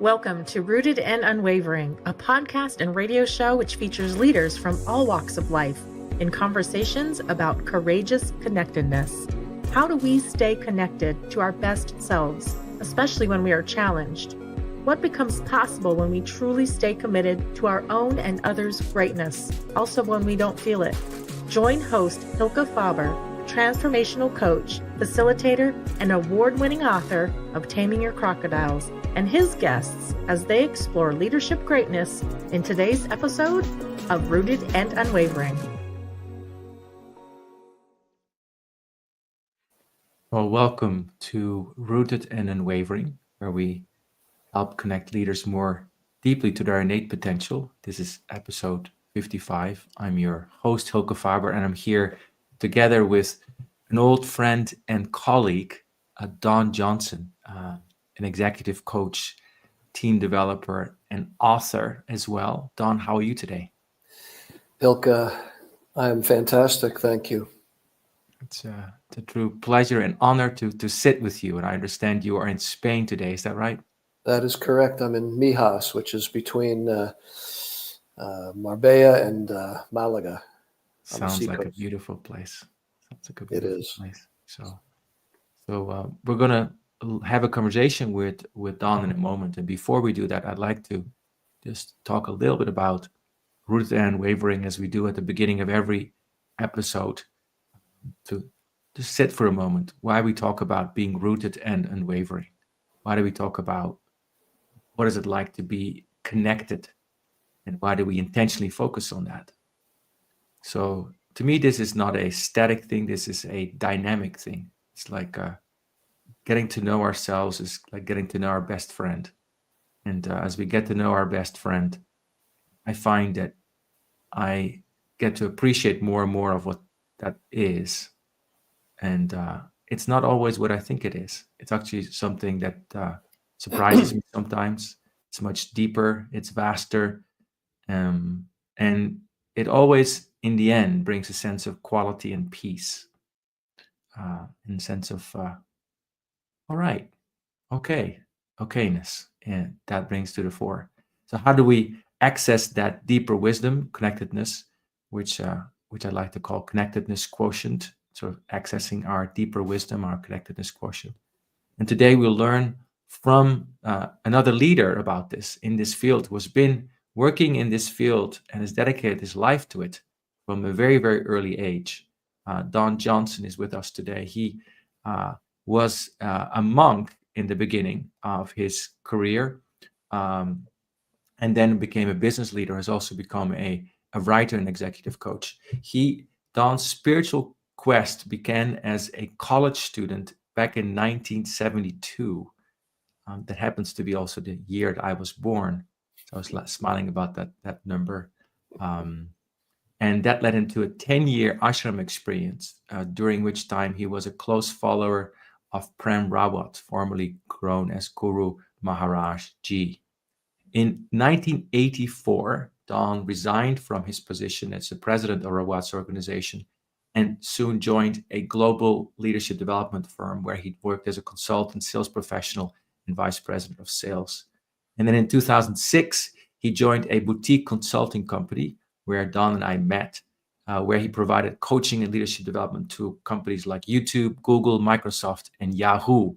Welcome to Rooted and Unwavering, a podcast and radio show which features leaders from all walks of life in conversations about courageous connectedness. How do we stay connected to our best selves, especially when we are challenged? What becomes possible when we truly stay committed to our own and others' greatness, also when we don't feel it? Join host Hylke Faber, transformational coach, facilitator, and award-winning author of Taming Your Crocodiles, and his guests as they explore leadership greatness in today's episode of Rooted and Unwavering. Well, welcome to Rooted and Unwavering, where we help connect leaders more deeply to their innate potential. This is episode 55. I'm your host, Hylke Faber, and I'm here together with an old friend and colleague, Don Johnson, an executive coach, team developer, and author as well. Don, how are you today? Hylke, I am fantastic. Thank you. It's a true pleasure and honor to sit with you. And I understand you are in Spain today. Is that right? That is correct. I'm in Mijas, which is between Marbella and Malaga. Sounds like a beautiful place. It is. Place. So we're gonna have a conversation with Don in a moment. And before we do that, I'd like to just talk a little bit about Rooted and Unwavering, as we do at the beginning of every episode, to just sit for a moment. Why we talk about being rooted and unwavering? Why do we talk about what is it like to be connected? And why do we intentionally focus on that? So to me, this is not a static thing. This is a dynamic thing. It's like getting to know ourselves is like getting to know our best friend. And as we get to know our best friend, I find that I get to appreciate more and more of what that is. And it's not always what I think it is. It's actually something that surprises me sometimes. It's much deeper, it's vaster. And it always, in the end, brings a sense of quality and peace. In a sense of, all right, okay, okayness. And that brings to the fore. So how do we access that deeper wisdom, connectedness, which I like to call connectedness quotient, sort of accessing our deeper wisdom, our connectedness quotient. And today we'll learn from another leader about this in this field, who has been working in this field and has dedicated his life to it from a very, very early age. Don Johnson is with us today. He was a monk in the beginning of his career, and then became a business leader, has also become a writer and executive coach. Don's spiritual quest began as a college student back in 1972. That happens to be also the year that I was born. So I was smiling about that number. And that led into a 10-year ashram experience, during which time he was a close follower of Prem Rawat, formerly known as Guru Maharaj Ji. In 1984, Don resigned from his position as the president of Rawat's organization and soon joined a global leadership development firm where he worked as a consultant, sales professional, and vice president of sales. And then in 2006, he joined a boutique consulting company where Don and I met, where he provided coaching and leadership development to companies like YouTube, Google, Microsoft, and Yahoo.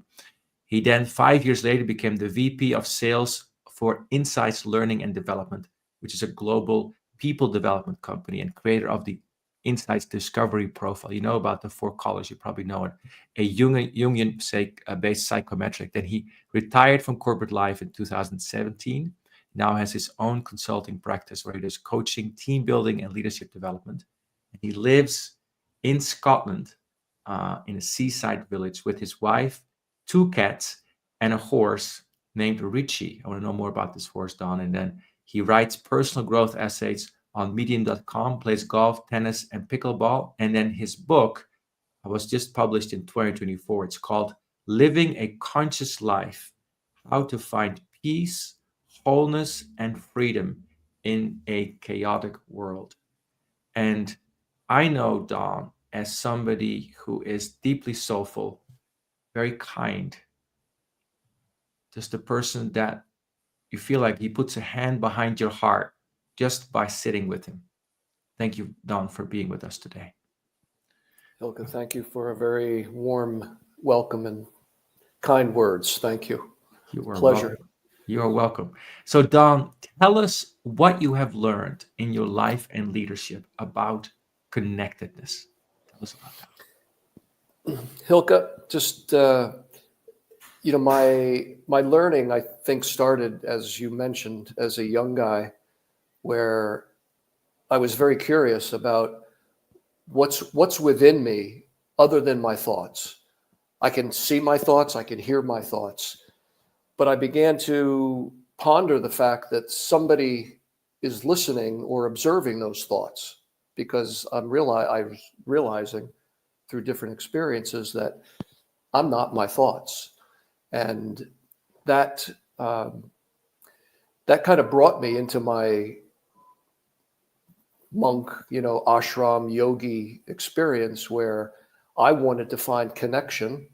He then, 5 years later, became the VP of sales for Insights Learning and Development, which is a global people development company and creator of the Insights Discovery Profile. You know about the 4 colors, you probably know it. A Jungian-based psychometric. Then he retired from corporate life in 2017, now has his own consulting practice where he does coaching, team building, and leadership development. And he lives in Scotland, in a seaside village with his wife, 2 cats, and a horse named Richie. I want to know more about this horse, Don. And then he writes personal growth essays on medium.com, plays golf, tennis, and pickleball. And then his book was just published in 2024. It's called Living a Conscious Life, How to Find Peace, Wholeness, and Freedom in a Chaotic World. And I know Don as somebody who is deeply soulful, very kind, just a person that you feel like he puts a hand behind your heart just by sitting with him. Thank you, Don, for being with us today. Hylke, thank you for a very warm welcome and kind words. Thank you. You are Pleasure. welcome. You are welcome. So, Don, tell us what you have learned in your life and leadership about connectedness. Tell us about that. Hylke, just my learning, I think, started, as you mentioned, as a young guy, where I was very curious about what's within me other than my thoughts. I can see my thoughts, I can hear my thoughts, but I began to ponder the fact that somebody is listening or observing those thoughts, because I was realizing through different experiences that I'm not my thoughts. And that that kind of brought me into my monk, ashram yogi experience, where I wanted to find connection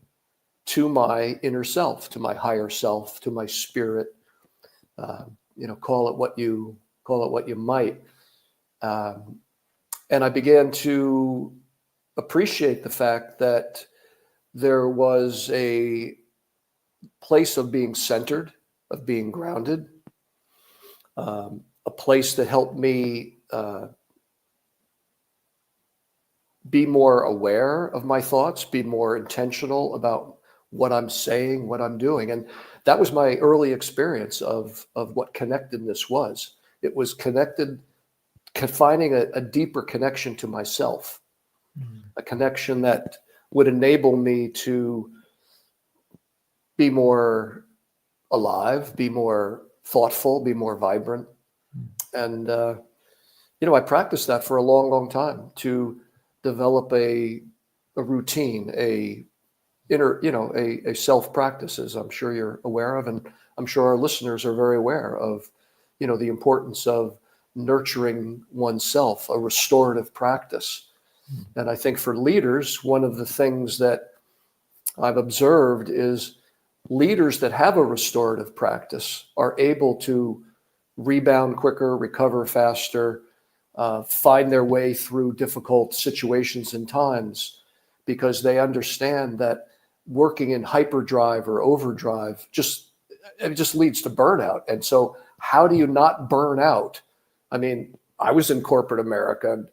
to my inner self, to my higher self, to my spirit. Call it what you might. And I began to appreciate the fact that there was a place of being centered, of being grounded, a place that helped me be more aware of my thoughts, be more intentional about what I'm saying, what I'm doing. And that was my early experience of what connectedness was. It was finding a deeper connection to myself, a connection that would enable me to be more alive, be more thoughtful, be more vibrant. And, I practiced that for a long, long time to develop a routine, a self-practice, as I'm sure you're aware of. And I'm sure our listeners are very aware of, the importance of nurturing oneself, a restorative practice. And I think for leaders, one of the things that I've observed is leaders that have a restorative practice are able to rebound quicker, recover faster, find their way through difficult situations and times, because they understand that working in hyperdrive or overdrive just leads to burnout. And so how do you not burn out? I mean, I was in corporate America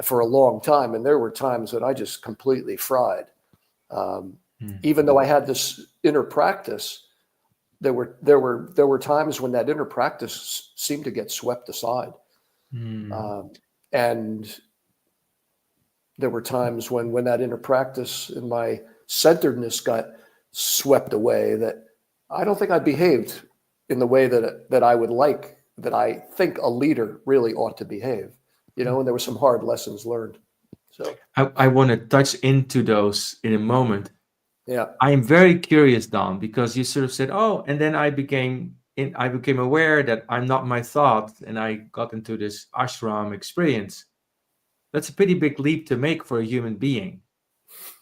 for a long time, and there were times that I just completely fried. Even though I had this inner practice, there were times when that inner practice seemed to get swept aside. And there were times when that inner practice and my centeredness got swept away, that I don't think I behaved in the way that I would like, that I think a leader really ought to behave, and there were some hard lessons learned. So I want to touch into those in a moment. Yeah. I am very curious, Don, because you sort of said, oh, and then I became aware that I'm not my thought, and I got into this ashram experience. That's a pretty big leap to make for a human being.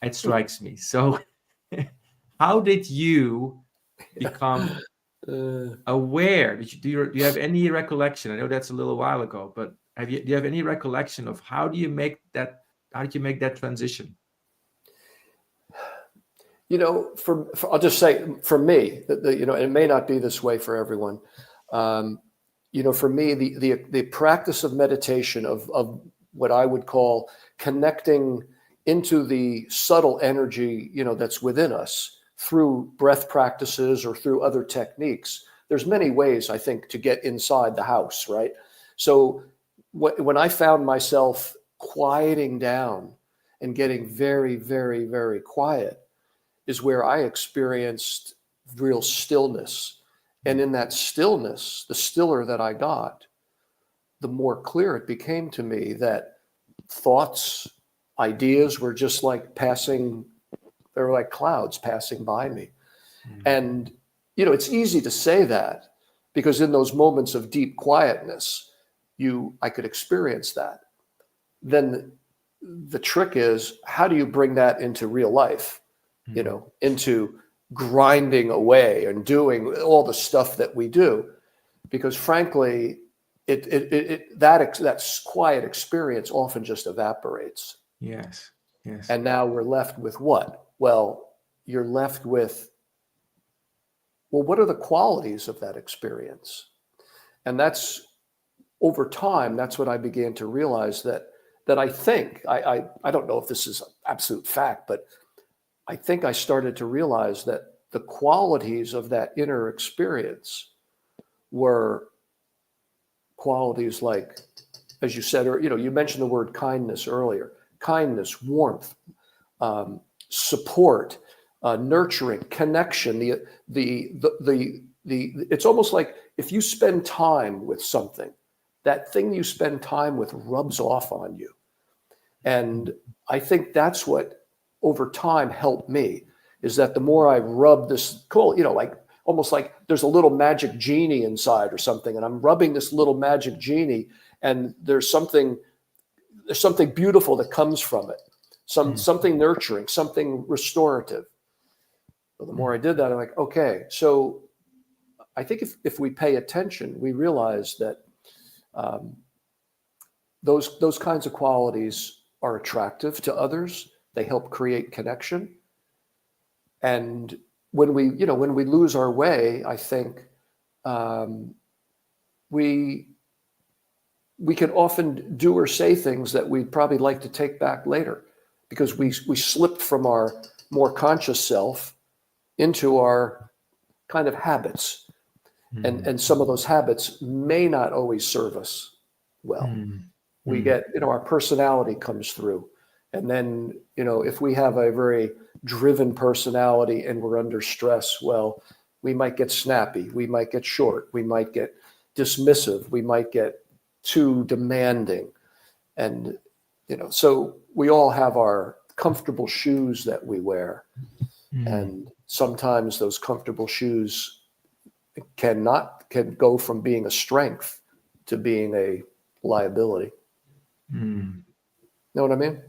It strikes me. So how did you become aware? Do you have any recollection? I know that's a little while ago, but do you have any recollection of how did you make that transition? I'll just say, for me, it may not be this way for everyone. For me, the practice of meditation, of what I would call connecting into the subtle energy, that's within us through breath practices or through other techniques. There's many ways, I think, to get inside the house, right? So when I found myself quieting down and getting very, very, very quiet, is where I experienced real stillness. And in that stillness, the stiller that I got, the more clear it became to me that thoughts, ideas were just like they were like clouds passing by me. And, it's easy to say that, because in those moments of deep quietness, I could experience that. Then the trick is, how do you bring that into real life? Into grinding away and doing all the stuff that we do. because frankly, that quiet experience often just evaporates. Yes. Yes. And now we're left with what? Well, you're left with, well, what are the qualities of that experience? And that's, over time, that's what I began to realize that I think, I don't know if this is an absolute fact, but I think I started to realize that the qualities of that inner experience were qualities like, as you said, or you mentioned the word kindness earlier. Kindness, warmth, support, nurturing, connection. It's almost like if you spend time with something, that thing you spend time with rubs off on you. And I think that's what over time helped me, is that the more I rub this, like almost like there's a little magic genie inside or something, and I'm rubbing this little magic genie, and there's something beautiful that comes from it, something nurturing, something restorative. But the more I did that, I'm like, okay, so I think if we pay attention, we realize that those kinds of qualities are attractive to others. They help create connection. And when we lose our way, I think we can often do or say things that we'd probably like to take back later, because we slipped from our more conscious self into our kind of habits. And some of those habits may not always serve us well. We get, our personality comes through. And then, if we have a very driven personality and we're under stress, well, we might get snappy. We might get short. We might get dismissive. We might get too demanding. And, so we all have our comfortable shoes that we wear. And sometimes those comfortable shoes can go from being a strength to being a liability. Know what I mean?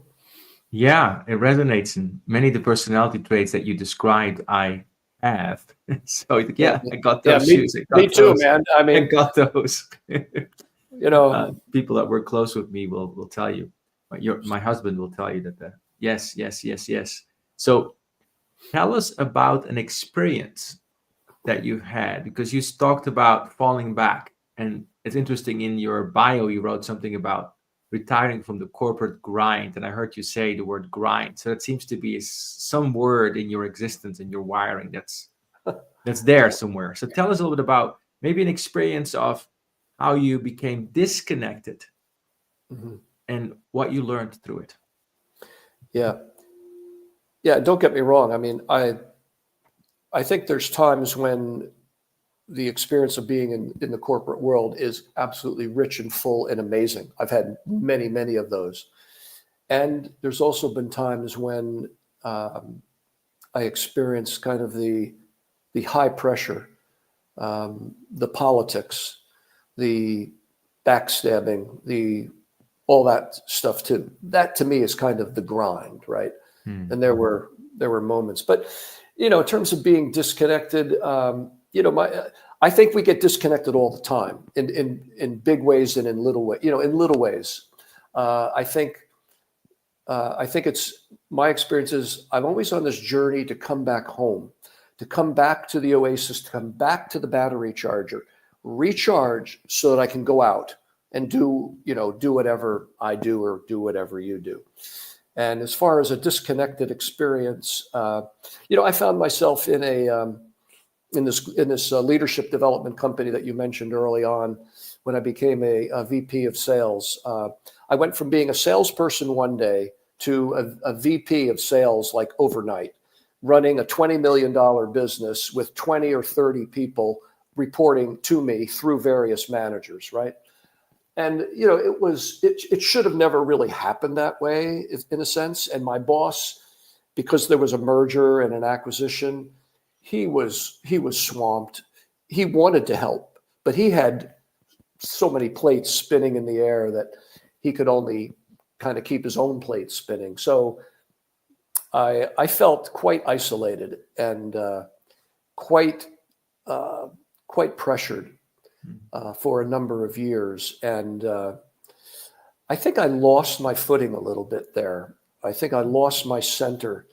Yeah, it resonates, in many of the personality traits that you described, I have. So yeah, I got those shoes. Me too, man. I mean, I got those. People that work close with me will tell you. My husband will tell you that. Yes. So tell us about an experience that you had, because you talked about falling back, and it's interesting, in your bio you wrote something about retiring from the corporate grind, and I heard you say the word grind. So it seems to be some word in your existence and your wiring that's there somewhere. So tell us a little bit about maybe an experience of how you became disconnected and what you learned through it. Yeah. Don't get me wrong. I mean, I think there's times when the experience of being in the corporate world is absolutely rich and full and amazing. I've had many, many of those. And there's also been times when I experienced kind of the high pressure, the politics, the backstabbing, all that stuff too. That to me is kind of the grind, right? And there were moments, but in terms of being disconnected, I think we get disconnected all the time in big ways and in little ways. In little ways, I think it's my experience is I'm always on this journey to come back home, to come back to the oasis, to come back to the battery charger, recharge so that I can go out and do whatever I do or do whatever you do. And as far as a disconnected experience, I found myself in this leadership development company that you mentioned early on when I became a VP of sales. I went from being a salesperson one day to a VP of sales like overnight, running a $20 million business with 20 or 30 people reporting to me through various managers, right? And, it should have never really happened that way in a sense. And my boss, because there was a merger and an acquisition, he was swamped. He wanted to help, but he had so many plates spinning in the air that he could only kind of keep his own plate spinning. So I felt quite isolated and quite pressured. for a number of years. And I think I lost my footing a little bit there. I think I lost my center.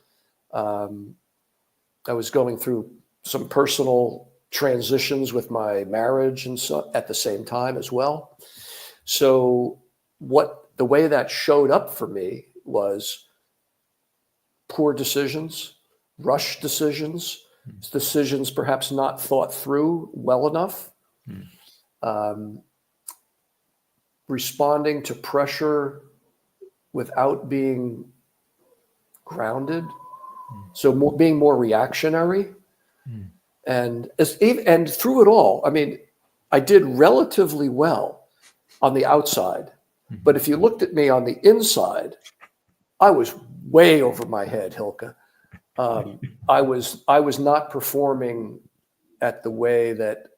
I was going through some personal transitions with my marriage and so at the same time as well. So the way that showed up for me was poor decisions, rushed decisions, decisions perhaps not thought through well enough, responding to pressure without being grounded. So being more reactionary. And through it all, I mean, I did relatively well on the outside. But if you looked at me on the inside, I was way over my head, Hylke. I was not performing at the way that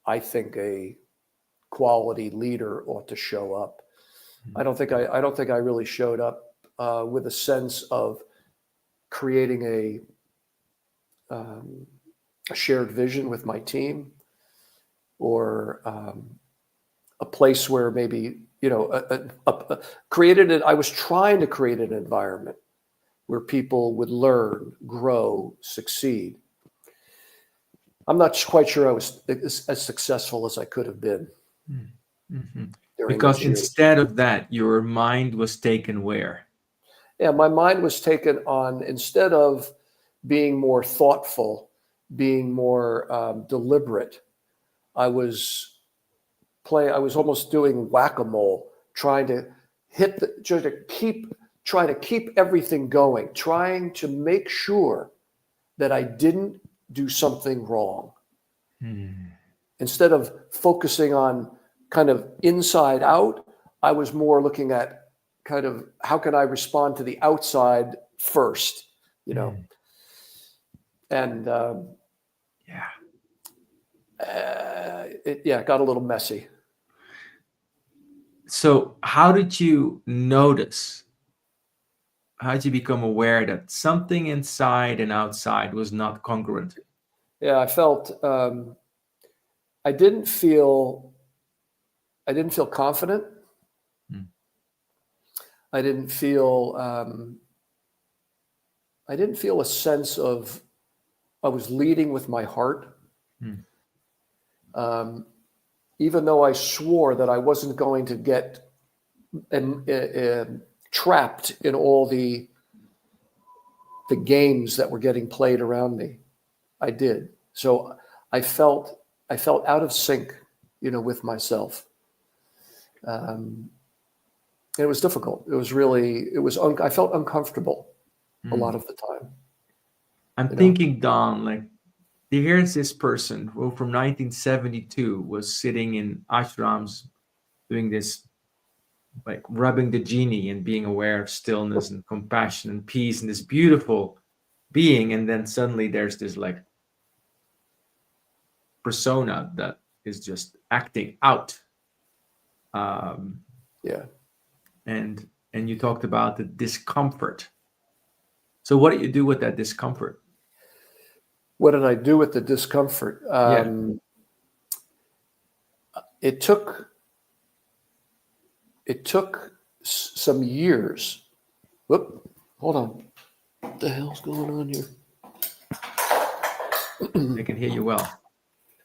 I think a quality leader ought to show up. I don't think I really showed up with a sense of creating a shared vision with my team, or a place where maybe, I was trying to create an environment where people would learn, grow, succeed. I'm not quite sure I was as successful as I could have been. Because instead of that, your mind was taken where? Yeah, my mind was taken on, instead of being more thoughtful, being more deliberate, I was almost doing whack-a-mole, trying to keep everything going, trying to make sure that I didn't do something wrong. Instead of focusing on kind of inside out, I was more looking at kind of how can I respond to the outside first, and it got a little messy. So how did you notice? How did you become aware that something inside and outside was not congruent? Yeah, I felt I didn't feel confident. I didn't feel a sense of I was leading with my heart. Even though I swore that I wasn't going to get trapped in all the games that were getting played around me, I did. So I felt out of sync, with myself. It was difficult. I felt uncomfortable a lot of the time. I'm thinking, Don, like, here's this person who from 1972 was sitting in ashrams doing this, like rubbing the genie and being aware of stillness and compassion and peace and this beautiful being. And then suddenly there's this like persona that is just acting out. And you talked about the discomfort. So what did you do with that discomfort? What did I do with the discomfort? It took some years. Whoop, hold on. What the hell's going on here? I can hear you well.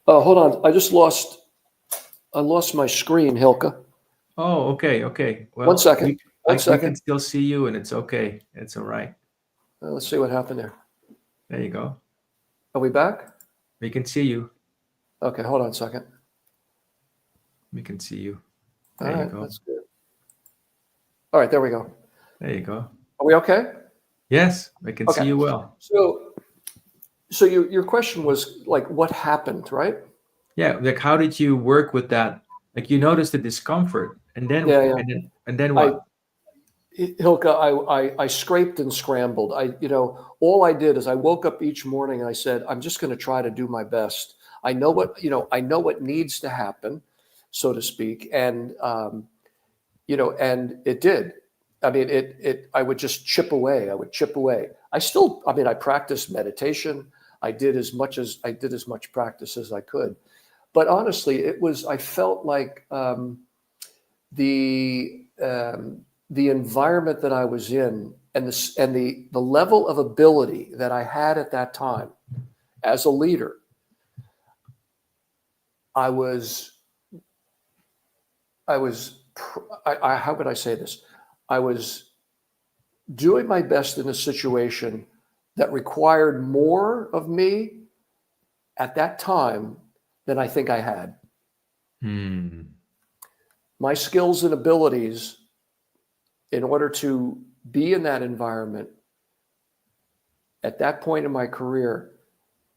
Oh, hold on. I lost my screen, Hylke. Oh, okay. Well, one second. I can still see you, and it's okay. It's all right. Let's see what happened there. There you go. Are we back? We can see you. Okay, hold on a second. We can see you. All right, that's good. All right, there we go. There you go. Are we okay? Yes, I can see you well. So your question was like, what happened, right? Yeah, like how did you work with that? Like you noticed the discomfort, and then and then what? Hylke, I scraped and scrambled. All I did is I woke up each morning and I said, I'm just going to try to do my best. I know what needs to happen, so to speak, and and it did. I mean, I would just chip away. I practiced meditation. I did as much practice as I could, but honestly, I felt like the environment that I was in and the level of ability that I had at that time as a leader, how could I say this? I was doing my best in a situation that required more of me at that time than I think I had. My skills and abilities in order to be in that environment at that point in my career,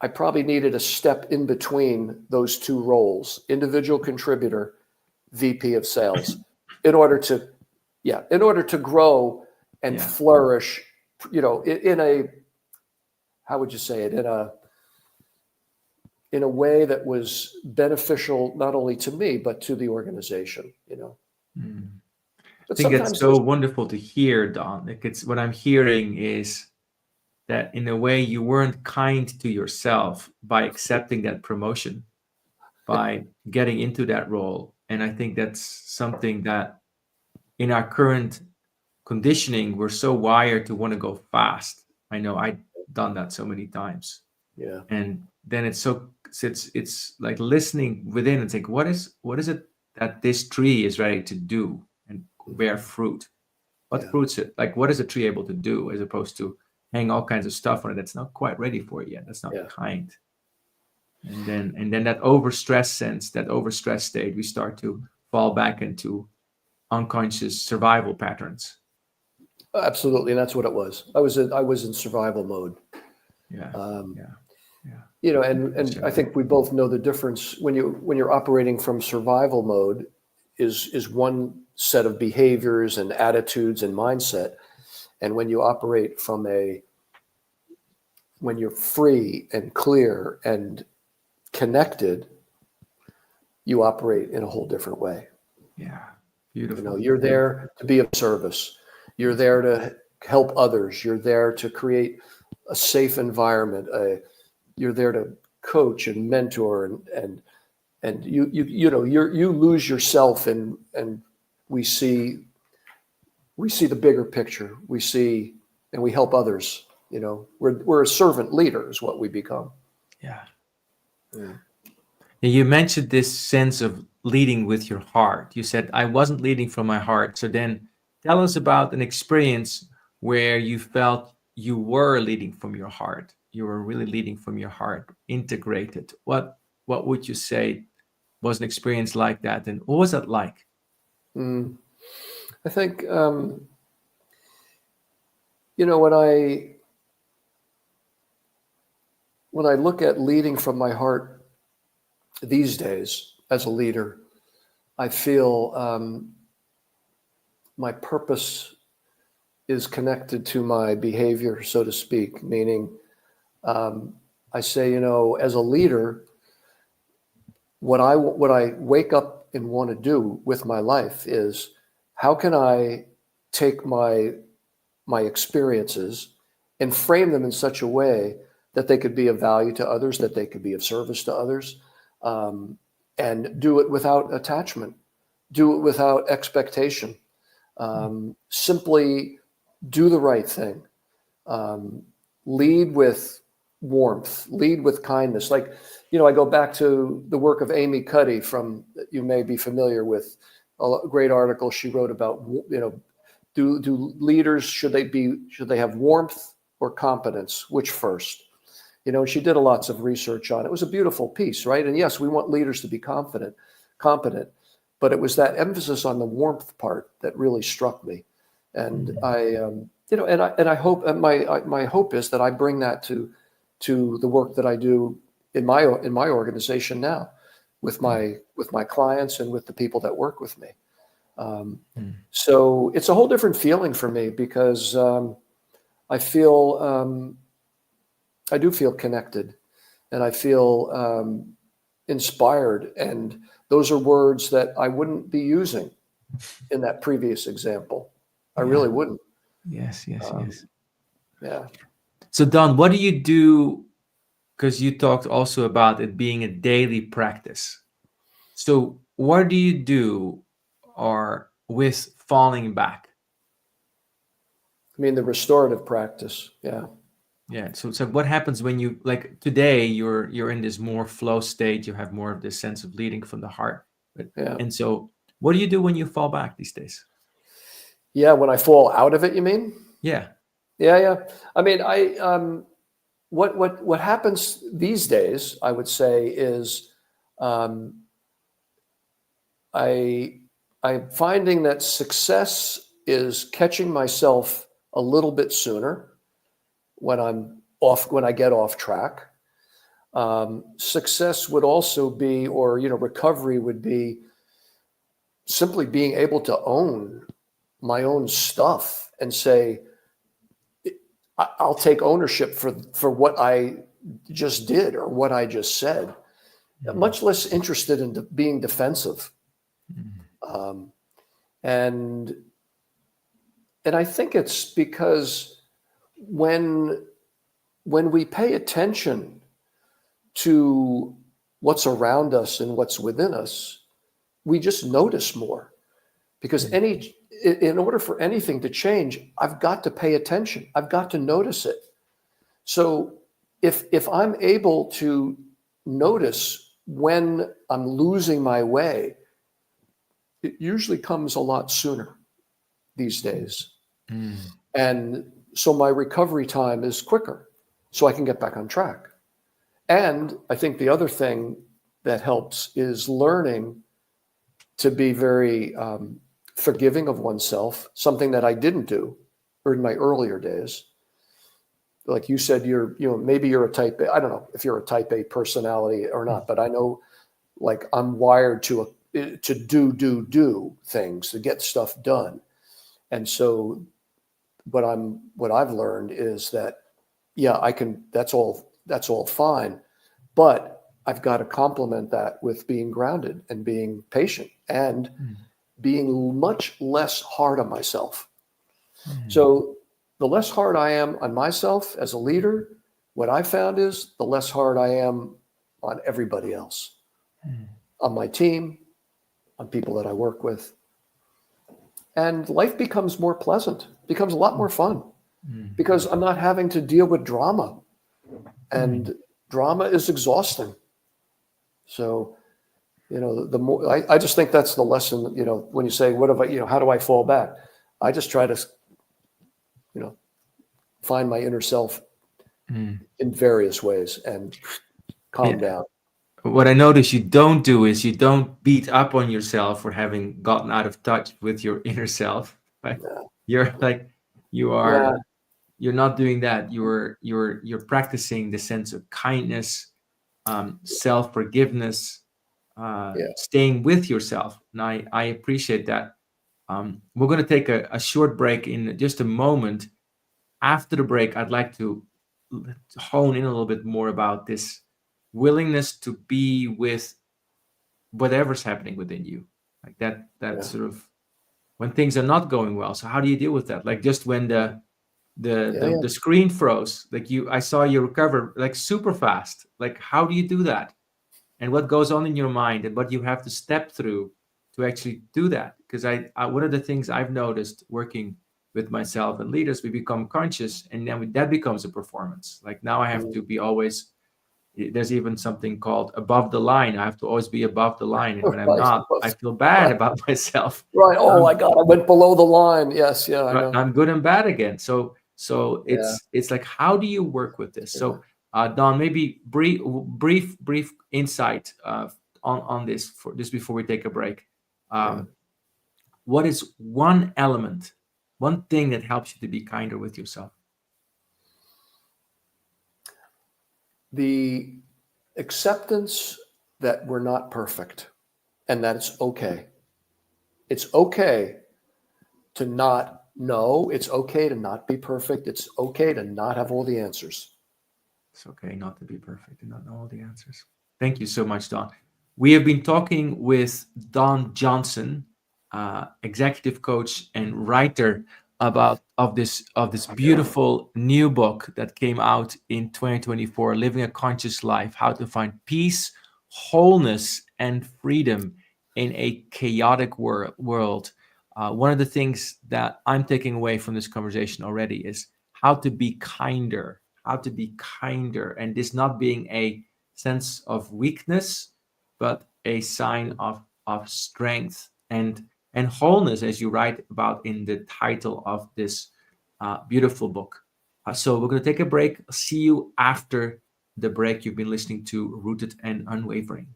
I probably needed a step in between those two roles, individual contributor, VP of sales, in order to grow and flourish, in a, how would you say it, in a way that was beneficial not only to me but to the organization. I think that's so wonderful to hear, Don. Like, it's what I'm hearing is that in a way you weren't kind to yourself by accepting that promotion, by getting into that role. And I think that's something that in our current conditioning, we're so wired to want to go fast. I know I've done that so many times. Yeah. And then it's like listening within and think, what is it that this tree is ready to do and bear fruit? What fruits it? Like, what is a tree able to do, as opposed to hang all kinds of stuff on it that's not quite ready for it yet. That's not kind. And then that overstress state, we start to fall back into unconscious survival patterns. Absolutely, and that's what it was. I was in survival mode. And I think we both know the difference when you're operating from survival mode is one set of behaviors and attitudes and mindset, and when you operate from when you're free and clear and connected, you operate in a whole different way. Yeah, beautiful. You're there to be of service. You're there to help others. You're there to create a safe environment. You're there to coach and mentor, and you lose yourself, and we see the bigger picture. We see and we help others. We're a servant leader is what we become. Yeah. You mentioned this sense of leading with your heart. You said, I wasn't leading from my heart. So then tell us about an experience where you felt you were leading from your heart. You were really leading from your heart, integrated. What would you say was an experience like that? And what was that like? I think, when I look at leading from my heart these days as a leader, I feel my purpose is connected to my behavior, so to speak, meaning I say, as a leader, what I wake up and want to do with my life is, how can I take my experiences and frame them in such a way that they could be of value to others, that they could be of service to others, and do it without attachment, do it without expectation, simply do the right thing, lead with warmth, lead with kindness. Like, I go back to the work of Amy Cuddy you may be familiar with, a great article she wrote about, do leaders, should they have warmth or competence? Which first? She did lots of research on it. It was a beautiful piece, right? And yes, we want leaders to be competent, but it was that emphasis on the warmth part that really struck me. And I hope, my hope is that I bring that to the work that I do in my organization now, with my clients and with the people that work with me. So it's a whole different feeling for me, because I do feel connected, and I feel inspired. And those are words that I wouldn't be using in that previous example. I really wouldn't. Yes. Yeah. So Don, what do you do? Because you talked also about it being a daily practice. So what do you do or with falling back? I mean, the restorative practice. Yeah. Yeah. So what happens when you, like today, you're in this more flow state, you have more of this sense of leading from the heart. Yeah. And so what do you do when you fall back these days? Yeah. When I fall out of it, you mean? Yeah. Yeah. Yeah. I mean, what happens these days, I would say, is um, I'm finding that success is catching myself a little bit sooner when when I get off track. Success would also be, or recovery would be simply being able to own my own stuff and say, I'll take ownership for what I just did or what I just said. Much less interested in being defensive. And I think it's because when we pay attention to what's around us and what's within us, we just notice more. Because in order for anything to change, I've got to pay attention. I've got to notice it. So if I'm able to notice when I'm losing my way, it usually comes a lot sooner these days. And so my recovery time is quicker, so I can get back on track. And I think the other thing that helps is learning to be very forgiving of oneself, something that I didn't do in my earlier days. Like you said, maybe you're a type A. I don't know if you're a type A personality or not, but I know, like, I'm wired to do things, to get stuff done. And so what I've learned is that, yeah, I can, that's all fine, but I've got to complement that with being grounded and being patient and being much less hard on myself. So the less hard I am on myself as a leader, what I found is the less hard I am on everybody else, on my team, on people that I work with. And life becomes more pleasant, becomes a lot more fun, because I'm not having to deal with drama. And drama is exhausting. So, the more, I just think that's the lesson, when you say, what have I, how do I fall back? I just try to, find my inner self in various ways and calm down. What I notice you don't do is you don't beat up on yourself for having gotten out of touch with your inner self. Right? Yeah. You're not doing that. You're practicing the sense of kindness, self-forgiveness, staying with yourself. And I appreciate that. We're going to take a short break in just a moment. After the break, I'd like to hone in a little bit more about this willingness to be with whatever's happening within you, like that sort of when things are not going well. So how do you deal with that? Like just when the screen froze, like I saw you recover like super fast. Like how do you do that? And what goes on in your mind and what you have to step through to actually do that? Because I one of the things I've noticed working with myself and leaders, we become conscious, and then that becomes a performance. Like now I have to be always, there's even something called above the line. I have to always be above the line. And when I'm not, I feel bad about myself. Right. Oh my God, I went below the line. Yes. Yeah, I know. I'm good and bad again. So it's like, how do you work with this? So Don, maybe brief insight on this for just before we take a break. What is one element, one thing that helps you to be kinder with yourself? The acceptance that we're not perfect and that it's okay. It's okay to not know. It's okay to not be perfect. It's okay to not have all the answers. It's okay not to be perfect and not know all the answers. Thank you so much, Don. We have been talking with Don Johnson, executive coach and writer of this beautiful new book that came out in 2024, Living a Conscious Life: How to Find Peace, Wholeness, and freedom in a chaotic world. One of the things that I'm taking away from this conversation already is how to be kinder, and this not being a sense of weakness, but a sign of strength and wholeness, as you write about in the title of this beautiful book. So we're going to take a break. See you after the break. You've been listening to Rooted and Unwavering.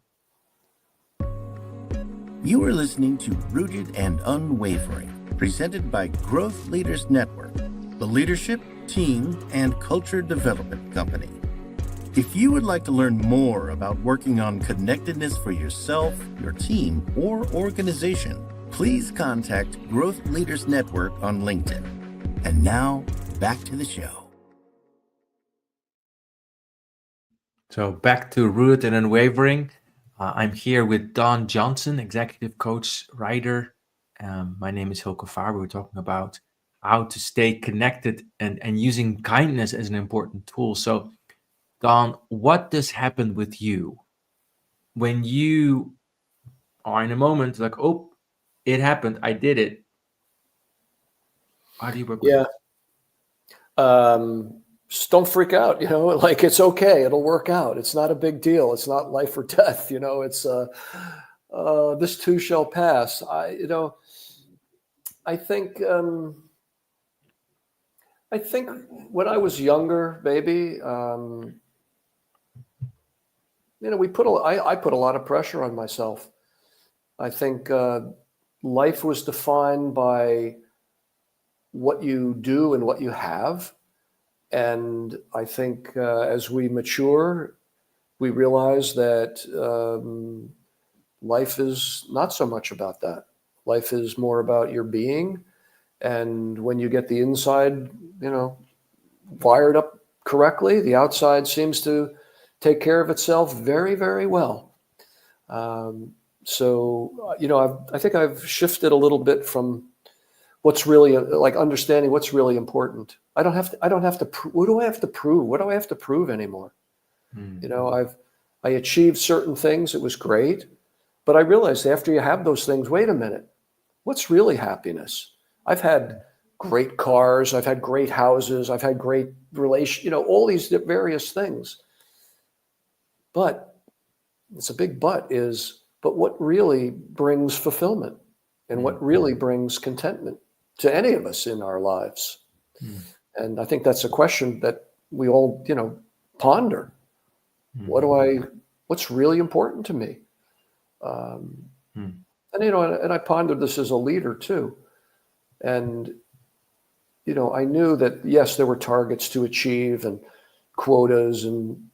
You are listening to Rooted and Unwavering, presented by Growth Leaders Network, the leadership, team, and culture development company. If you would like to learn more about working on connectedness for yourself, your team, or organization, please contact Growth Leaders Network on LinkedIn. And now, back to the show. So back to Rooted and Unwavering. I'm here with Don Johnson, executive coach, writer. My name is Hylke Faber. We're talking about how to stay connected and using kindness as an important tool. So, Don, what does happen with you when you are in a moment like, oh, it happened, I did it? How do you work with it? Just don't freak out, like it's okay. It'll work out. It's not a big deal. It's not life or death. It's this too shall pass. I think when I was younger, maybe, I put a lot of pressure on myself. I think life was defined by what you do and what you have. And I think as we mature, we realize that life is not so much about that. Life is more about your being. And when you get the inside, wired up correctly, the outside seems to take care of itself very, very well. So, I think I've shifted a little bit from what's really like understanding what's really important. I don't have to, what do I have to prove? What do I have to prove anymore? I achieved certain things. It was great. But I realized after you have those things, wait a minute, what's really happiness? I've had great cars. I've had great houses. I've had great relations, all these various things. But it's a big but what really brings fulfillment and what really brings contentment to any of us in our lives? And I think that's a question that we all, ponder. What's really important to me? And I pondered this as a leader too. And, I knew that, yes, there were targets to achieve and quotas and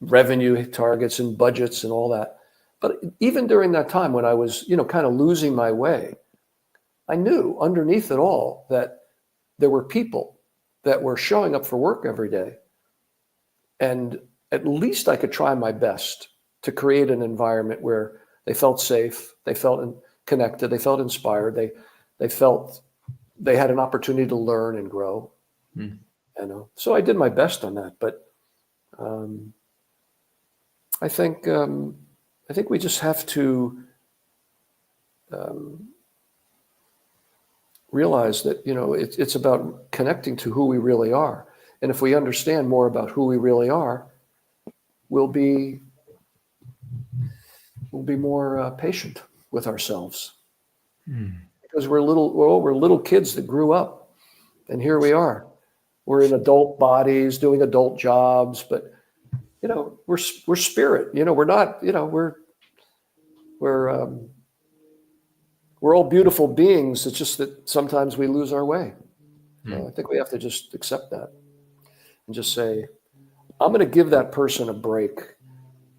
revenue targets and budgets and all that. But even during that time when I was, kind of losing my way, I knew underneath it all that there were people that were showing up for work every day. And at least I could try my best to create an environment where they felt safe, they felt connected, they felt inspired, they felt they had an opportunity to learn and grow. So I did my best on that. But I think we just have to realize that, it's about connecting to who we really are. And if we understand more about who we really are, we'll be more patient with ourselves. Because we're little kids that grew up, and here we are. We're in adult bodies doing adult jobs, but we're spirit. We're not. We're all beautiful beings. It's just that sometimes we lose our way. So I think we have to just accept that and just say, I'm going to give that person a break,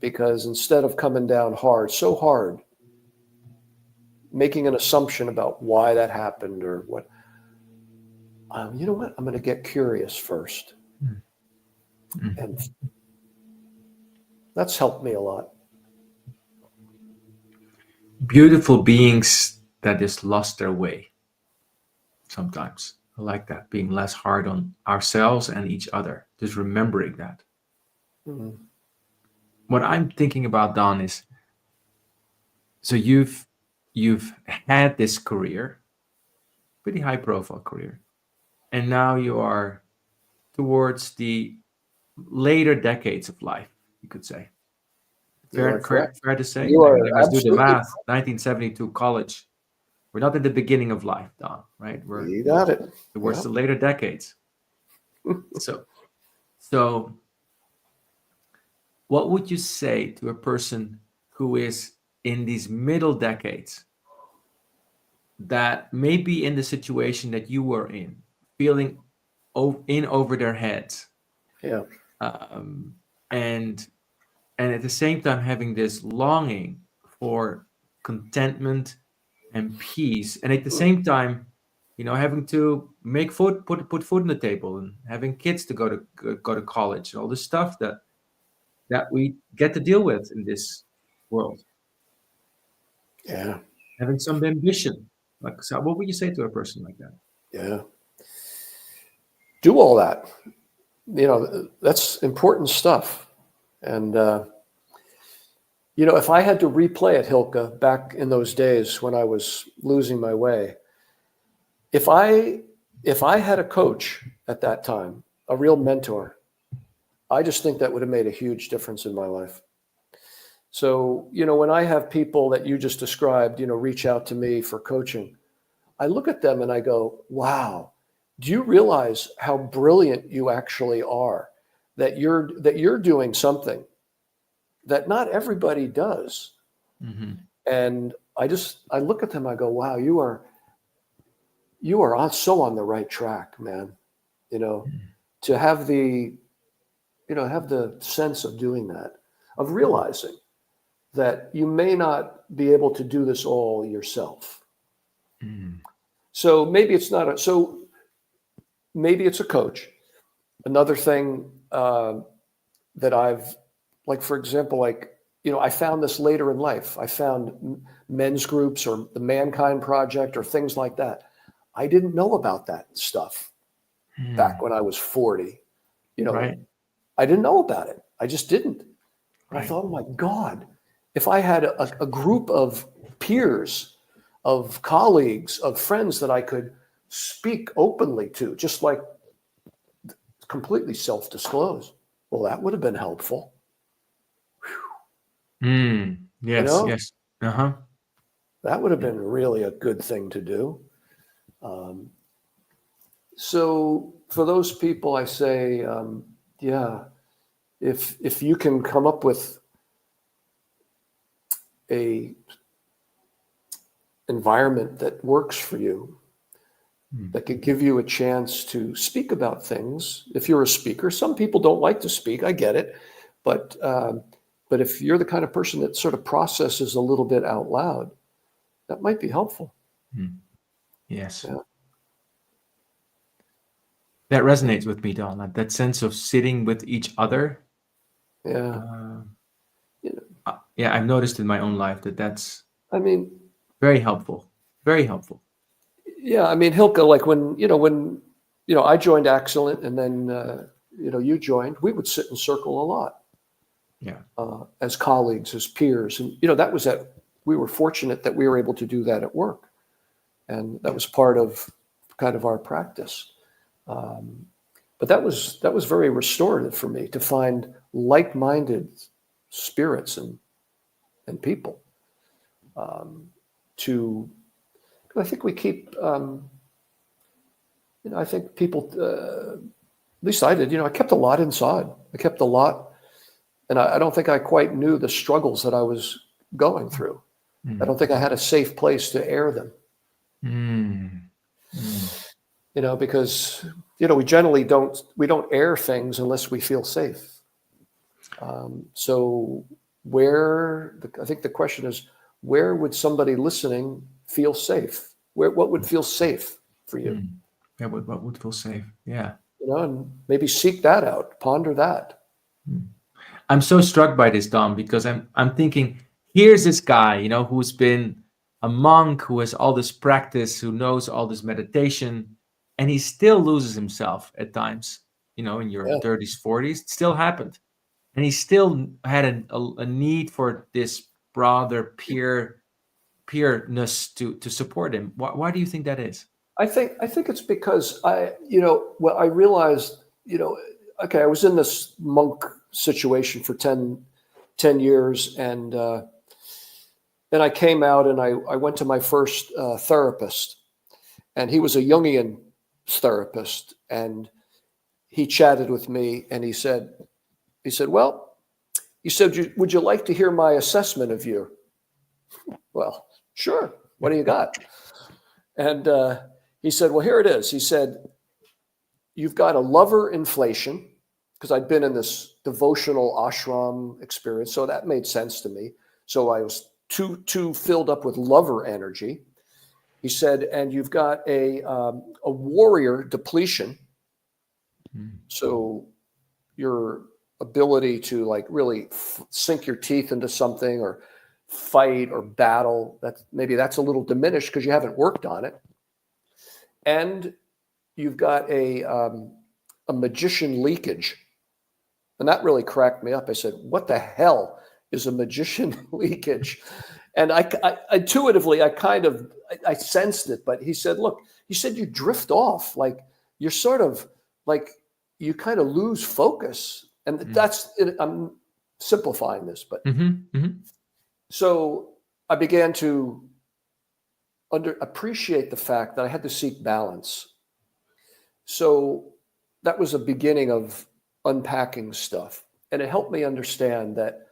because instead of coming down so hard, making an assumption about why that happened or what, you know what? I'm going to get curious first. And that's helped me a lot. Beautiful beings that just lost their way sometimes. I like that, being less hard on ourselves and each other, just remembering that. What I'm thinking about, Don, is So you've had this career, pretty high profile career, and now you are towards the later decades of life, you could say. You are correct. Fair to say. You I are mean, let's do the absolutely. math. 1972 college. We're not at the beginning of life, Don. Right? We're You got it. towards Yep. the later decades. So, what would you say to a person who is in these middle decades that may be in the situation that you were in, feeling in over their heads, Yeah. and at the same time having this longing for contentment and peace, and at the same time, having to make food, put food on the table, and having kids to go to college, and all this stuff that we get to deal with in this world. Yeah. Having some ambition, so what would you say to a person like that? Yeah. Do all that. That's important stuff. And, if I had to replay it, Hylke, back in those days when I was losing my way, if I had a coach at that time, a real mentor, I just think that would have made a huge difference in my life. So, when I have people that you just described, reach out to me for coaching, I look at them and I go, wow, do you realize how brilliant you actually are? That you're doing something that not everybody does. Mm-hmm. And I look at them, I go, wow, you are so on the right track, man. To have the sense of doing that, of realizing that you may not be able to do this all yourself. Mm. So maybe it's maybe it's a coach. Another thing that I've, for example, I found this later in life. I found men's groups or the Mankind Project or things like that. I didn't know about that stuff back when I was 40. Right. I didn't know about it. I just didn't. And Right. I thought, oh my God, if I had a group of peers, of colleagues, of friends that I could speak openly to, just like completely self-disclose, well, that would have been helpful. Yes, yes. Uh-huh. That would have been really a good thing to do. So for those people, I say, if you can come up with a environment that works for you, that could give you a chance to speak about things. If you're a speaker, some people don't like to speak. I get it, but if you're the kind of person that sort of processes a little bit out loud, that might be helpful. Yes. Yeah. That resonates with me, Don. That sense of sitting with each other. Yeah. Yeah, I've noticed in my own life that's I mean, very helpful. Very helpful. yeah. I mean, Hylke, like when I joined Excellent, and then you joined, we would sit in circle a lot. Yeah. As colleagues, as peers, and we were fortunate that we were able to do that at work, and that was part of kind of our practice. But that was very restorative for me to find like-minded spirits and people. I think we keep. I think people. At least I did. I kept a lot inside. I kept a lot, and I don't think I quite knew the struggles that I was going through. I don't think I had a safe place to air them. Because we generally don't air things unless we feel safe. So I think the question is, where would somebody listening feel safe? What would feel safe for you? Yeah, what would feel safe? Yeah. And maybe seek that out, ponder that. I'm so struck by this, Don, because I'm thinking, here's this guy, who's been a monk, who has all this practice, who knows all this meditation, and he still loses himself at times, in your 30s, 40s. It still happened. And he still had a need for this broader peer peerness to support him. Why do you think that is? I think it's because I realized, okay, I was in this monk situation for 10 years, and then I came out and I went to my first therapist, and he was a Jungian therapist, and he chatted with me, and he said, well, would you like to hear my assessment of you? Well, sure. What do you got? And he said, well, here it is. He said, you've got a lover inflation, because I'd been in this devotional ashram experience, so that made sense to me. So I was too filled up with lover energy. He said, and you've got a warrior depletion. So your ability to like really sink your teeth into something or fight or battle, that's a little diminished because you haven't worked on it. And you've got a magician leakage. And that really cracked me up. I said, what the hell is a magician leakage? And I intuitively, I sensed it, but he said, look, you drift off, like you're sort of like, you kind of lose focus. And that's it. I'm simplifying this, but so I began to appreciate the fact that I had to seek balance. So that was a beginning of unpacking stuff. And it helped me understand that,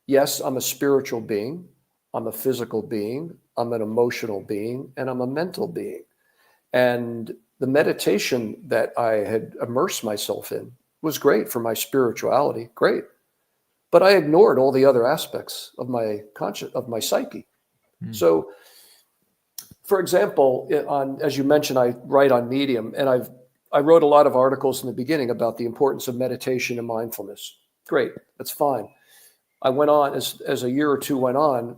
yes, I'm a spiritual being, I'm a physical being, I'm an emotional being, and I'm a mental being. And the meditation that I had immersed myself in was great for my spirituality, great. But I ignored all the other aspects of my psyche. So, for example, as you mentioned, I write on Medium, and I wrote a lot of articles in the beginning about the importance of meditation and mindfulness. Great, that's fine. I went on, as a year or two went on,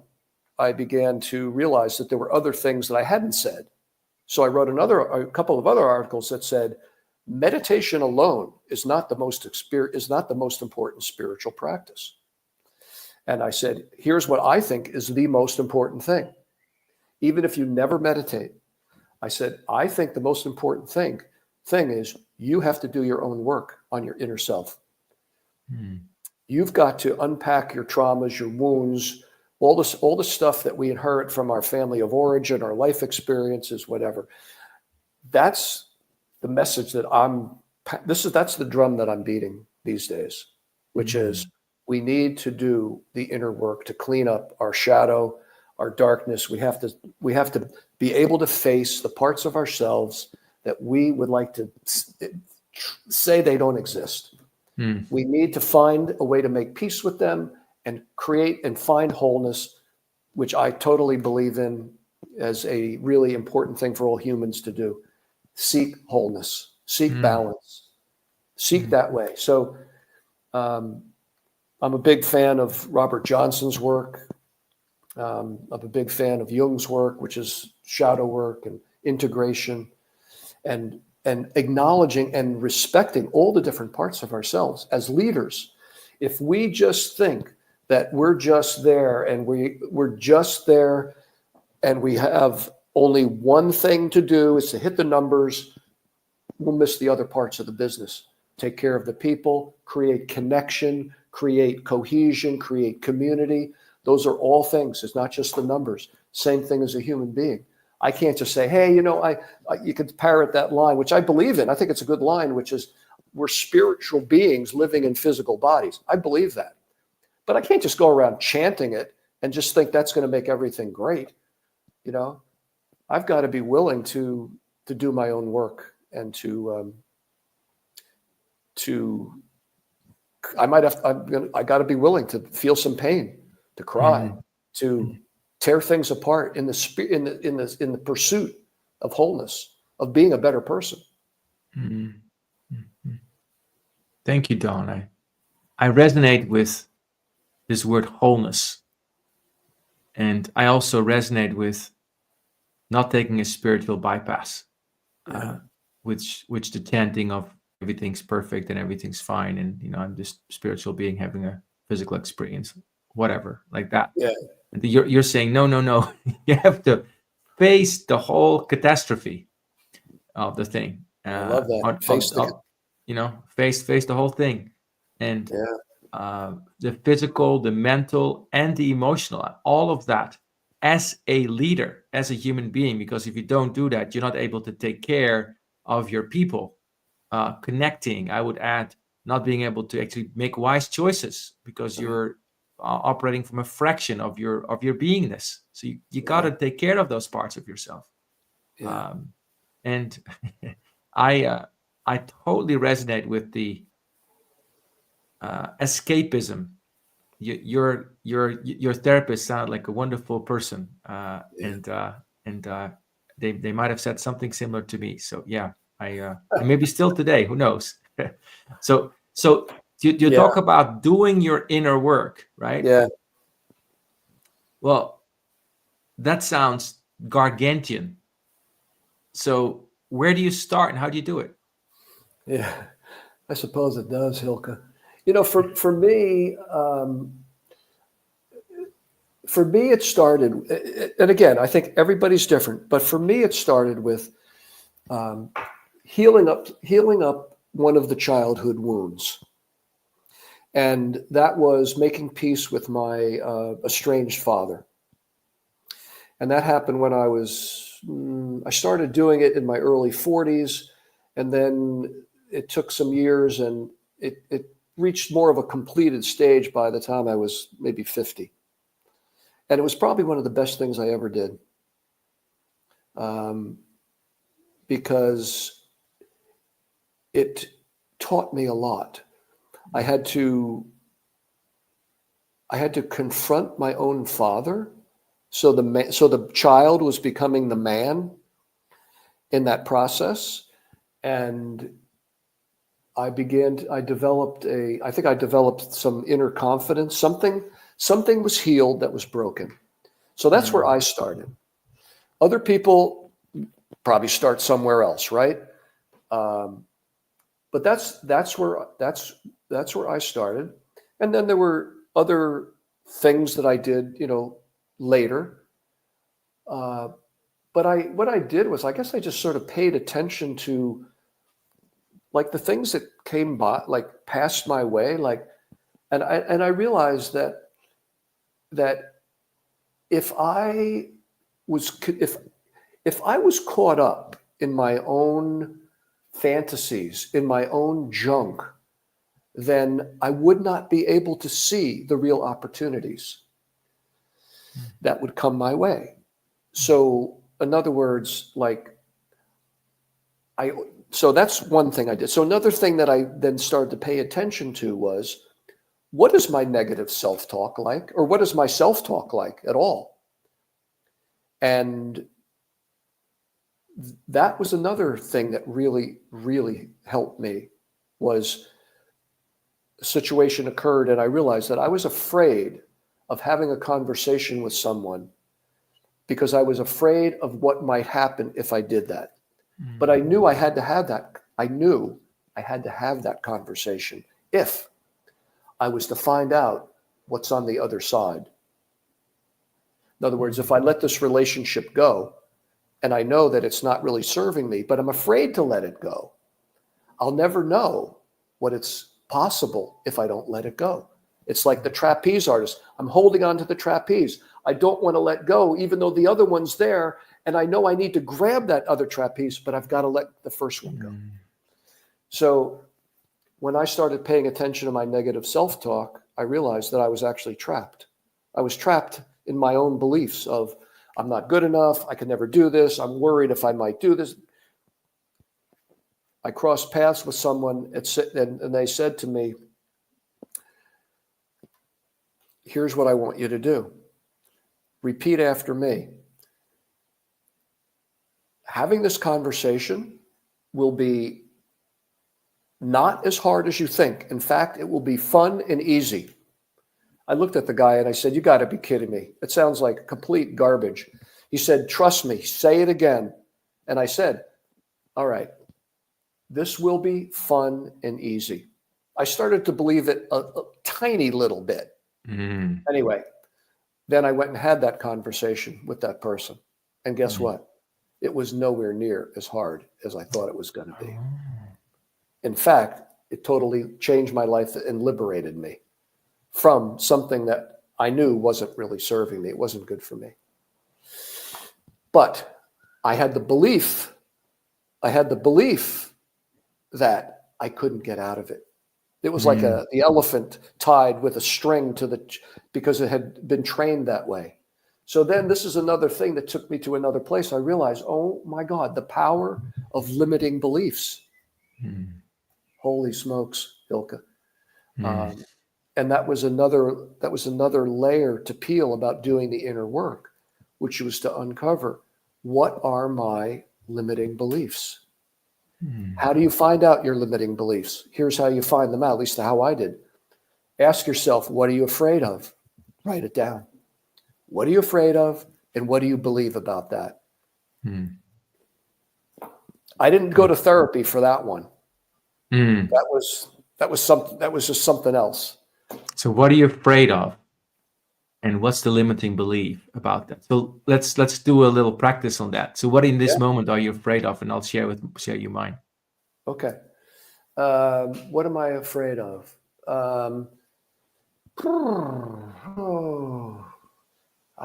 I began to realize that there were other things that I hadn't said. So I wrote a couple of other articles that said, meditation alone is not the most important spiritual practice. And I said, here's what I think is the most important thing. Even if you never meditate, I said, I think the most important thing is you have to do your own work on your inner self. You've got to unpack your traumas, your wounds, all the stuff that we inherit from our family of origin, our life experiences, whatever. That's the message that that's the drum that I'm beating these days, which is we need to do the inner work to clean up our shadow, our darkness. We have to be able to face the parts of ourselves that we would like to say they don't exist. We need to find a way to make peace with them and create and find wholeness, which I totally believe in as a really important thing for all humans to do. Seek wholeness, seek balance, seek that way. So I'm a big fan of Robert Johnson's work. I'm a big fan of Jung's work, which is shadow work and integration, and acknowledging and respecting all the different parts of ourselves as leaders. If we just think that we're just there and we're just there and we have only one thing to do is to hit the numbers, we'll miss the other parts of the business. Take care of the people, create connection, create cohesion, create community. Those are all things. It's not just the numbers. Same thing as a human being. I can't just say, hey, you could parrot that line, which I believe in. I think it's a good line, which is we're spiritual beings living in physical bodies. I believe that. But I can't just go around chanting it and just think that's going to make everything great. I've got to be willing to do my own work and I got to be willing to feel some pain, to cry, to tear things apart in the pursuit of wholeness, of being a better person. Thank you, Don. I resonate with this word wholeness. And I also resonate with not taking a spiritual bypass, which the chanting of everything's perfect and everything's fine. And, I'm just spiritual being having a physical experience, whatever, like that. Yeah. You're saying, no, no, no. You have to face the whole catastrophe of the thing. I love that. Face the whole thing. And Yeah. the physical, the mental, and the emotional, all of that as a leader, as a human being, because if you don't do that, you're not able to take care of your people. Connecting, I would add, not being able to actually make wise choices because you're operating from a fraction of your beingness. So you got to take care of those parts of yourself. Yeah. And I totally resonate with the escapism. Your therapist sounded like a wonderful person, and they might have said something similar to me. So yeah, and maybe still today, who knows? so you talk about doing your inner work, right? Yeah. Well, that sounds gargantuan. So where do you start and how do you do it? Yeah. I suppose it does, Hylke. For me, it started, and again, I think everybody's different, but for me, it started with healing up one of the childhood wounds. And that was making peace with my estranged father. And that happened when I started doing it in my early 40s. And then it took some years and it reached more of a completed stage by the time I was maybe 50. And it was probably one of the best things I ever did. Because it taught me a lot. I had to confront my own father. So the child was becoming the man in that process. And I developed some inner confidence. Something was healed that was broken. So that's where I started. Other people probably start somewhere else, right? But that's where I started. And then there were other things that I did, later. But what I did was, I guess I just sort of paid attention to like the things that came by, like passed my way, and I realized that if I was caught up in my own fantasies, in my own junk, then I would not be able to see the real opportunities that would come my way. So in other words, so that's one thing I did. So another thing that I then started to pay attention to was, what is my negative self-talk like? Or what is my self-talk like at all? And that was another thing that really, really helped me. Was a situation occurred and I realized that I was afraid of having a conversation with someone because I was afraid of what might happen if I did that. But I knew I had to have that. I knew I had to have that conversation if I was to find out what's on the other side. In other words, if I let this relationship go and I know that it's not really serving me, but I'm afraid to let it go, I'll never know what it's possible if I don't let it go. It's like the trapeze artist. I'm holding on to the trapeze. I don't want to let go, even though the other one's there. And I know I need to grab that other trapeze, but I've got to let the first one go. So when I started paying attention to my negative self-talk, I realized that I was actually trapped. I was trapped in my own beliefs of, I'm not good enough. I can never do this. I'm worried if I might do this. I crossed paths with someone and they said to me, here's what I want you to do. Repeat after me. Having this conversation will be not as hard as you think. In fact, it will be fun and easy. I looked at the guy and I said, you got to be kidding me. It sounds like complete garbage. He said, trust me, say it again. And I said, all right, this will be fun and easy. I started to believe it a tiny little bit. Anyway, Then I went and had that conversation with that person. And guess what? It was nowhere near as hard as I thought it was going to be. In fact, it totally changed my life and liberated me from something that I knew wasn't really serving me. It wasn't good for me. But I had the belief that I couldn't get out of it. It was like the elephant tied with a string because it had been trained that way. So then this is another thing that took me to another place. I realized, oh my God, the power of limiting beliefs. Holy smokes, Hylke. And that was another layer to peel about doing the inner work, which was to uncover, what are my limiting beliefs? How do you find out your limiting beliefs? Here's how you find them out, at least how I did. Ask yourself, what are you afraid of? Write it down. What are you afraid of? And what do you believe about that? I didn't go to therapy for that one. That was just something else. So what are you afraid of? And what's the limiting belief about that? So let's do a little practice on that. So what in this moment are you afraid of? And I'll share you mine. Okay. What am I afraid of? I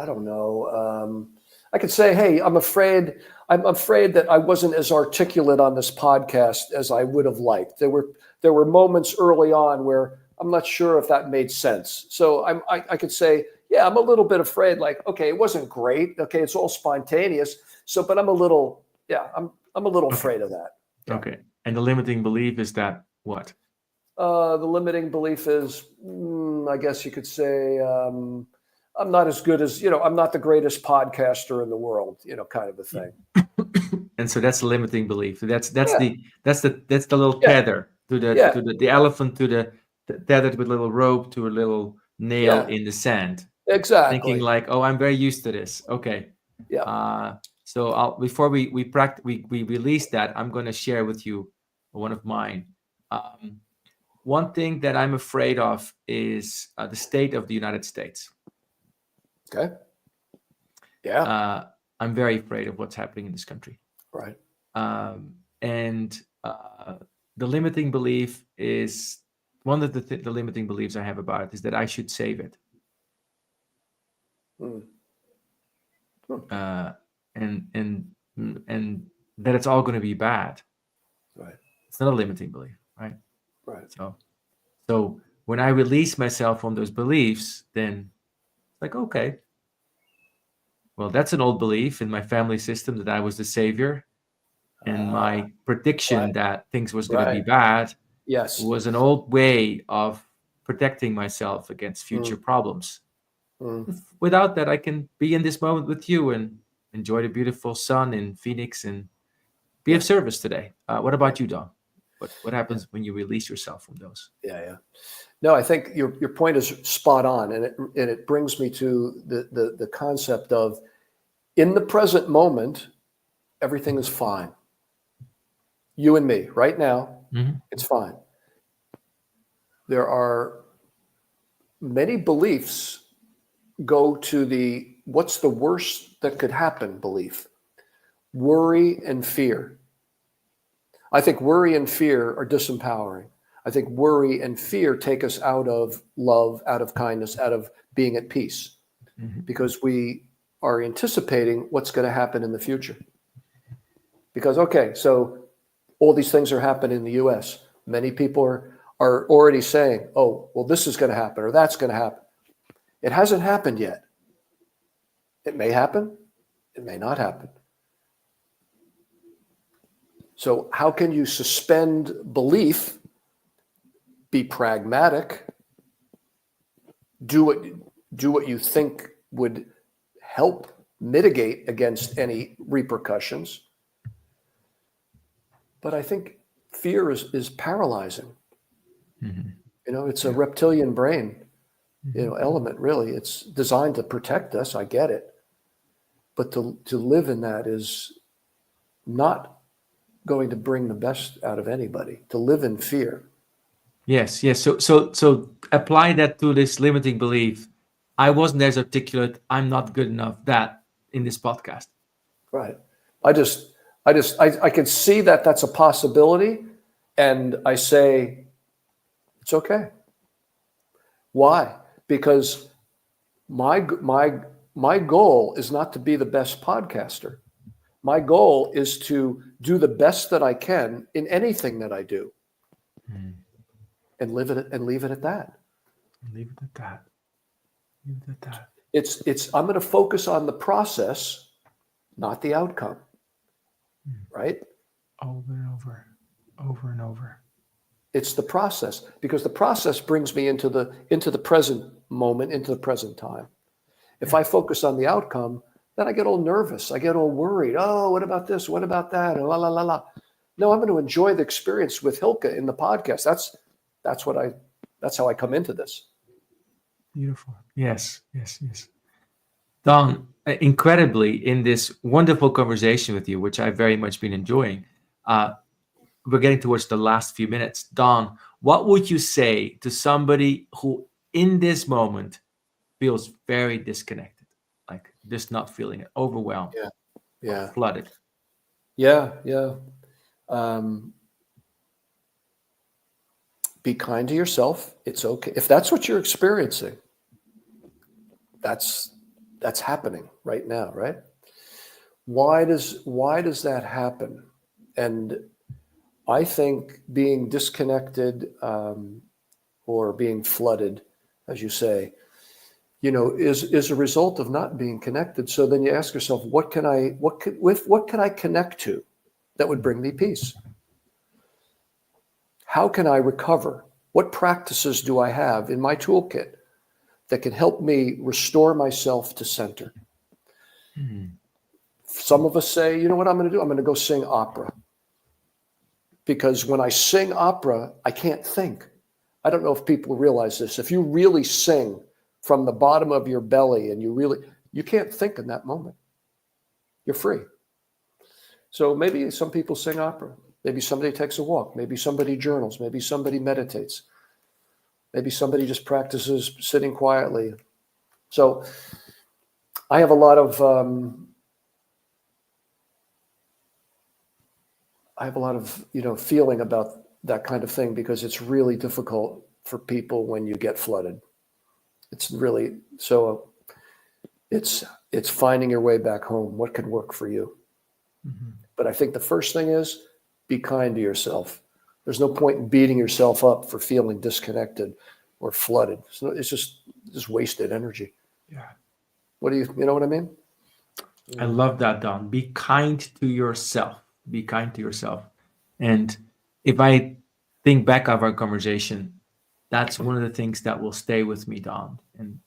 don't know. I could say, hey, I'm afraid that I wasn't as articulate on this podcast as I would have liked. There were moments early on where I'm not sure if that made sense. So I could say, yeah, I'm a little bit afraid, like, okay, it wasn't great. Okay, it's all spontaneous. So, but I'm a little afraid of that. Yeah. Okay. And the limiting belief is that what? The limiting belief is, I guess you could say, I'm not as good as, I'm not the greatest podcaster in the world, kind of a thing. And so that's the limiting belief. That's the little tether to the elephant, to the tethered with a little rope to a little nail in the sand. Exactly. Thinking like, oh, I'm very used to this. Okay. Yeah. So before we release that, I'm going to share with you one of mine. One thing that I'm afraid of is the state of the United States. Okay. Yeah. I'm very afraid of what's happening in this country. Right. And the limiting belief is one of the limiting beliefs I have about it is that I should save it. And that it's all going to be bad. Right. It's not a limiting belief, right? Right. So when I release myself from those beliefs, then it's like, okay, well, that's an old belief in my family system that I was the savior, and my prediction that things was going to be bad was an old way of protecting myself against future problems. Without that, I can be in this moment with you and enjoy the beautiful sun in Phoenix and be of service today. What about you, Don? What happens when you release yourself from those? Yeah. No, I think your point is spot on, and it brings me to the concept of, in the present moment, everything is fine. You and me, right now, it's fine. There are many beliefs go to the what's the worst that could happen belief. Worry and fear. I think worry and fear are disempowering. I think worry and fear take us out of love, out of kindness, out of being at peace, because we are anticipating what's going to happen in the future. Because, okay, so all these things are happening in the U.S. Many people are already saying, oh, well, this is going to happen or that's going to happen. It hasn't happened yet. It may happen. It may not happen. So how can you suspend belief, be pragmatic, do what you think would help mitigate against any repercussions? But I think fear is paralyzing. It's a reptilian brain, element, really. It's designed to protect us. I get it. But to live in that is not going to bring the best out of anybody, to live in fear. Yes. So apply that to this limiting belief. I wasn't as articulate. I'm not good enough. That in this podcast. Right. I can see that that's a possibility. And I say, it's okay. Why? Because my goal is not to be the best podcaster. My goal is to do the best that I can in anything that I do, and leave it at that. Leave it at that. Leave it at that. It's I'm going to focus on the process, not the outcome. Right? Over and over, over and over. It's the process, because the process brings me into the present moment, into the present time. If I focus on the outcome, then I get all nervous. I get all worried. Oh, what about this? What about that? And la la la la. No, I'm going to enjoy the experience with Hylke in the podcast. That's how I come into this. Beautiful. Yes. Don, incredibly, in this wonderful conversation with you, which I've very much been enjoying, we're getting towards the last few minutes. Don, what would you say to somebody who in this moment feels very disconnected, like just not feeling it, overwhelmed, flooded? Yeah. Be kind to yourself. It's okay. If that's what you're experiencing, that's happening right now, right? Why does that happen? And I think being disconnected or being flooded, as you say, is a result of not being connected. So then you ask yourself, what can I connect to that would bring me peace? How can I recover? What practices do I have in my toolkit that can help me restore myself to center? Some of us say, you know what I'm going to do? I'm going to go sing opera. Because when I sing opera, I can't think. I don't know if people realize this. If you really sing from the bottom of your belly and you can't think in that moment. You're free. So maybe some people sing opera. Maybe somebody takes a walk. Maybe somebody journals. Maybe somebody meditates. Maybe somebody just practices sitting quietly. So I have a lot of feeling about that kind of thing, because it's really difficult for people when you get flooded. It's really so. It's finding your way back home. What can work for you? But I think the first thing is be kind to yourself. There's no point in beating yourself up for feeling disconnected or flooded. So it's just wasted energy. Yeah. You know what I mean? I love that, Don. Be kind to yourself. Be kind to yourself. And if I think back of our conversation, that's one of the things that will stay with me, Don. And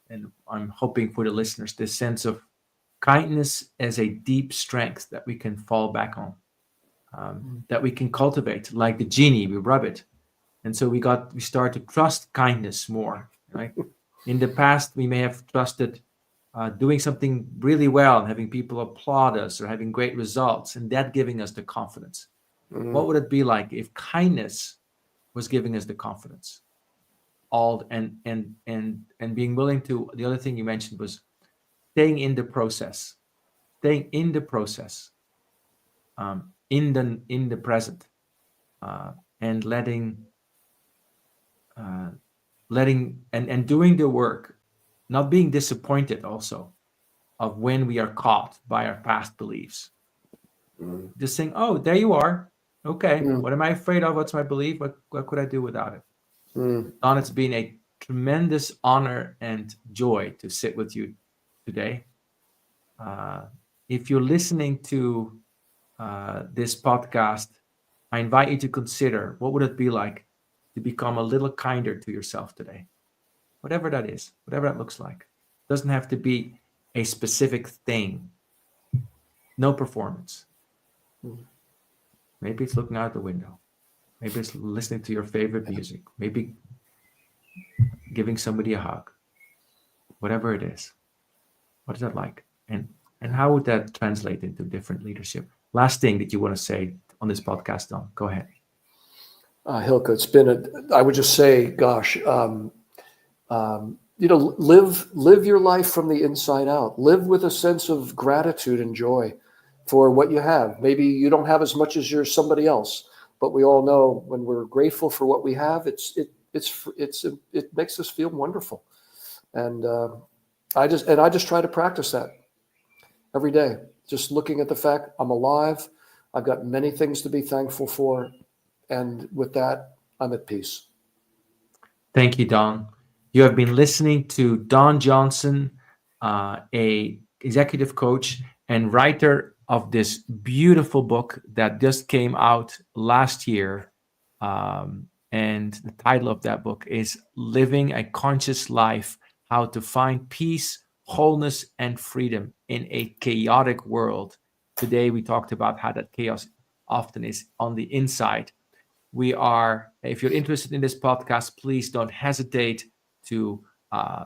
I'm hoping for the listeners, this sense of kindness as a deep strength that we can fall back on, that we can cultivate. Like the genie, we rub it. And so we start to trust kindness more, right? In the past, we may have trusted doing something really well and having people applaud us or having great results, and that giving us the confidence. What would it be like if kindness was giving us the confidence? And being willing to, the other thing you mentioned was staying in the process, in the present, and letting and doing the work, not being disappointed also of when we are caught by our past beliefs. Just saying, oh, there you are. Okay, what am I afraid of? What's my belief? What could I do without it? Don, it's been a tremendous honor and joy to sit with you today. If you're listening to this podcast, I invite you to consider, what would it be like to become a little kinder to yourself today? Whatever that is, whatever that looks like. It doesn't have to be a specific thing. No performance. Maybe it's looking out the window. Maybe it's listening to your favorite music. Maybe giving somebody a hug. Whatever it is. What is that like? And how would that translate into different leadership? Last thing that you want to say on this podcast, Don. Go ahead. Hylke, I would just say, gosh, live your life from the inside out. Live with a sense of gratitude and joy for what you have. Maybe you don't have as much as somebody else, but we all know when we're grateful for what we have, it makes us feel wonderful. And I just try to practice that every day. Just looking at the fact I'm alive, I've got many things to be thankful for, and with that, I'm at peace. Thank you, Don. You have been listening to Don Johnson, a executive coach and writer of this beautiful book that just came out last year. And the title of that book is Living a Conscious Life, How to Find Peace, Wholeness, and Freedom in a Chaotic World. Today, we talked about how that chaos often is on the inside. If you're interested in this podcast, please don't hesitate to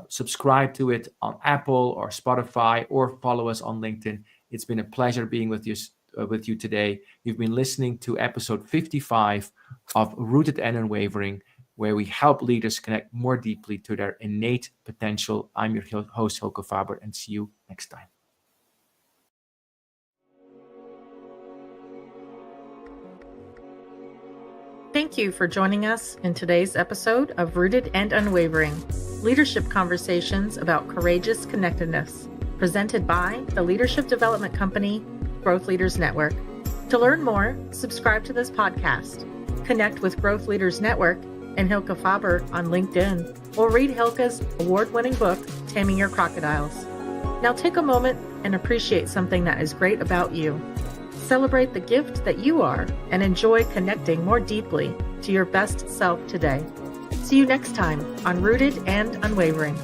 subscribe to it on Apple or Spotify, or follow us on LinkedIn. It's been a pleasure being with you today. You've been listening to episode 55 of Rooted and Unwavering, where we help leaders connect more deeply to their innate potential. I'm your host, Hylke Faber, and see you next time. Thank you for joining us in today's episode of Rooted and Unwavering, leadership conversations about courageous connectedness, presented by the leadership development company, Growth Leaders Network. To learn more, subscribe to this podcast, connect with Growth Leaders Network and Hylke Faber on LinkedIn, or read Hylke's award-winning book, Taming Your Crocodiles. Now take a moment and appreciate something that is great about you. Celebrate the gift that you are and enjoy connecting more deeply to your best self today. See you next time on Rooted and Unwavering.